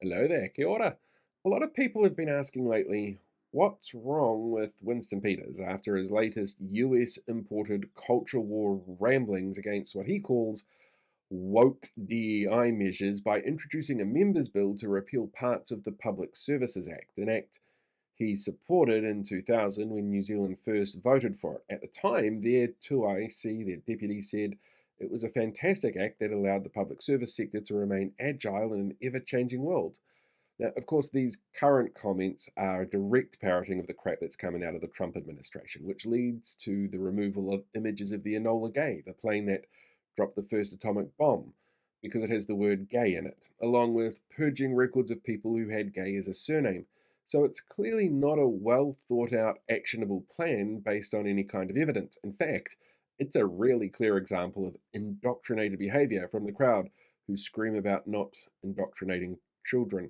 Hello there, kia ora. A lot of people have been asking lately, what's wrong with Winston Peters after his latest US imported culture war ramblings against what he calls woke DEI measures by introducing a members' bill to repeal parts of the Public Services Act, an act he supported in 2000 when New Zealand first voted for it. At the time, their 2IC, their deputy, said it was a fantastic act that allowed the public service sector to remain agile in an ever changing world. Now, of course, these current comments are a direct parroting of the crap that's coming out of the Trump administration, which leads to the removal of images of the Enola Gay, the plane that dropped the first atomic bomb, because it has the word gay in it, along with purging records of people who had gay as a surname. So it's clearly not a well thought out, actionable plan based on any kind of evidence. In fact, it's a really clear example of indoctrinated behavior from the crowd who scream about not indoctrinating children.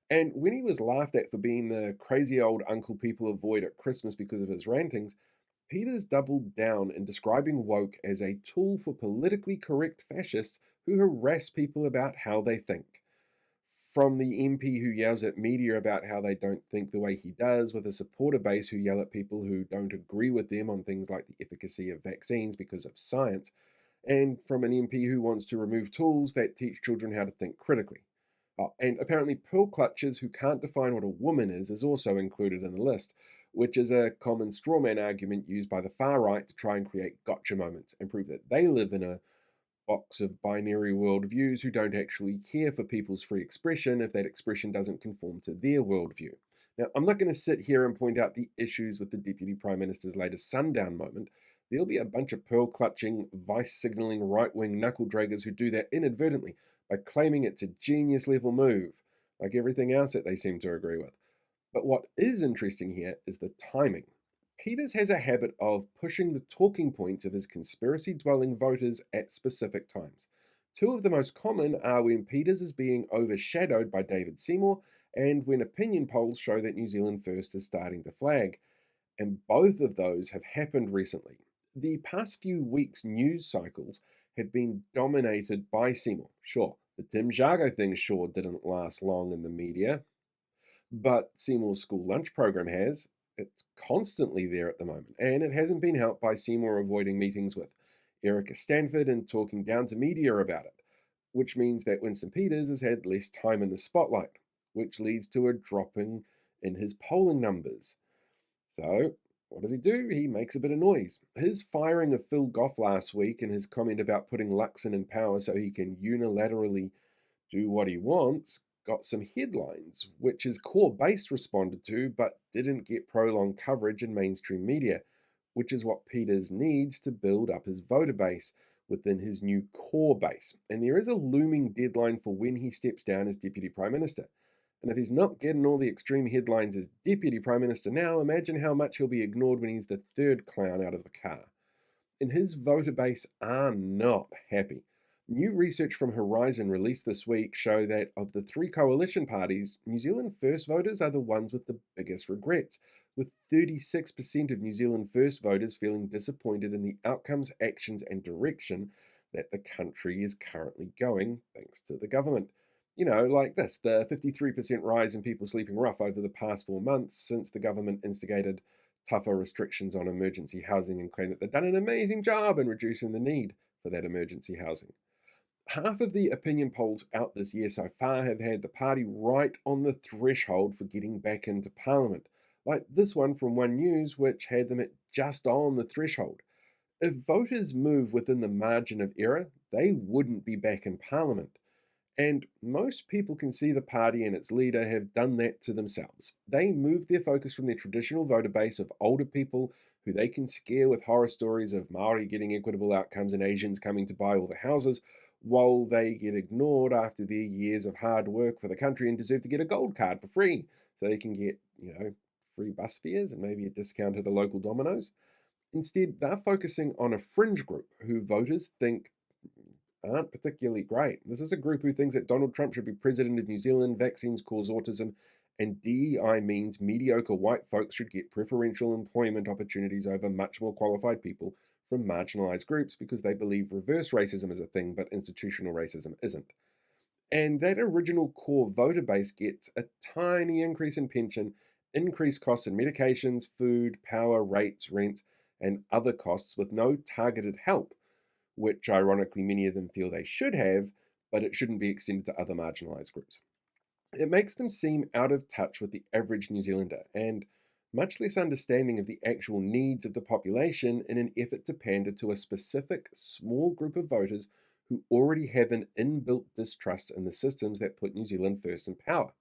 And when he was laughed at for being the crazy old uncle people avoid at Christmas because of his rantings, Peters doubled down in describing woke as a tool for politically correct fascists who harass people about how they think. From the MP who yells at media about how they don't think the way he does, with a supporter base who yell at people who don't agree with them on things like the efficacy of vaccines because of science, and from an MP who wants to remove tools that teach children how to think critically. Oh, and apparently, pearl clutchers who can't define what a woman is also included in the list, which is a common strawman argument used by the far right to try and create gotcha moments and prove that they live in a box of binary worldviews who don't actually care for people's free expression if that expression doesn't conform to their worldview. Now, I'm not going to sit here and point out the issues with the Deputy Prime Minister's latest sundown moment. There'll be a bunch of pearl clutching, vice signaling right wing knuckle draggers who do that inadvertently by claiming it's a genius level move, like everything else that they seem to agree with. But what is interesting here is the timing. Peters has a habit of pushing the talking points of his conspiracy dwelling voters at specific times. Two of the most common are when Peters is being overshadowed by David Seymour and when opinion polls show that New Zealand First is starting to flag. And both of those have happened recently. The past few weeks' news cycles have been dominated by Seymour. Sure, the Tim Jago thing sure didn't last long in the media, but Seymour's school lunch program has. It's constantly there at the moment, and it hasn't been helped by Seymour avoiding meetings with Erica Stanford and talking down to media about it, which means that Winston Peters has had less time in the spotlight, which leads to a dropping in his polling numbers. So, what does he do? He makes a bit of noise. His firing of Phil Goff last week and his comment about putting Luxon in power so he can unilaterally do what he wants got some headlines, which his core base responded to but didn't get prolonged coverage in mainstream media, which is what Peters needs to build up his voter base within his new core base. And there is a looming deadline for when he steps down as Deputy Prime Minister. And if he's not getting all the extreme headlines as Deputy Prime Minister now, imagine how much he'll be ignored when he's the third clown out of the car. And his voter base are not happy. New research from Horizon released this week show that of the three coalition parties, New Zealand First voters are the ones with the biggest regrets, with 36% of New Zealand First voters feeling disappointed in the outcomes, actions, and direction that the country is currently going, thanks to the government. You know, like this, the 53% rise in people sleeping rough over the past 4 months since the government instigated tougher restrictions on emergency housing and claimed that they've done an amazing job in reducing the need for that emergency housing. Half of the opinion polls out this year so far have had the party right on the threshold for getting back into Parliament, like this one from One News, which had them at just on the threshold. If voters move within the margin of error, they wouldn't be back in Parliament. And most people can see the party and its leader have done that to themselves. They moved their focus from their traditional voter base of older people who they can scare with horror stories of Maori getting equitable outcomes and Asians coming to buy all the houses, while they get ignored after their years of hard work for the country and deserve to get a gold card for free so they can get, free bus fares and maybe a discount at a local Domino's. Instead, they're focusing on a fringe group who voters think aren't particularly great. This is a group who thinks that Donald Trump should be president of New Zealand, vaccines cause autism, and DEI means mediocre white folks should get preferential employment opportunities over much more qualified people from marginalized groups because they believe reverse racism is a thing, but institutional racism isn't. And that original core voter base gets a tiny increase in pension, increased costs in medications, food, power, rates, rent, and other costs with no targeted help, which ironically many of them feel they should have, but it shouldn't be extended to other marginalised groups. It makes them seem out of touch with the average New Zealander and much less understanding of the actual needs of the population in an effort to pander to a specific small group of voters who already have an inbuilt distrust in the systems that put New Zealand first in power.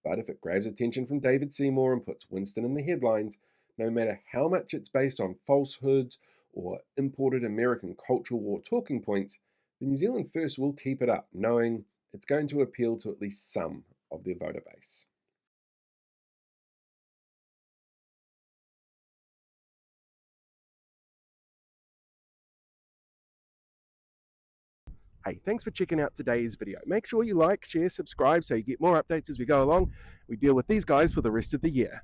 But if it grabs attention from David Seymour and puts Winston in the headlines, no matter how much it's based on falsehoods or imported American cultural war talking points, the New Zealand First will keep it up, knowing it's going to appeal to at least some of their voter base. Hey, thanks for checking out today's video. Make sure you like, share, subscribe so you get more updates as we go along. We deal with these guys for the rest of the year.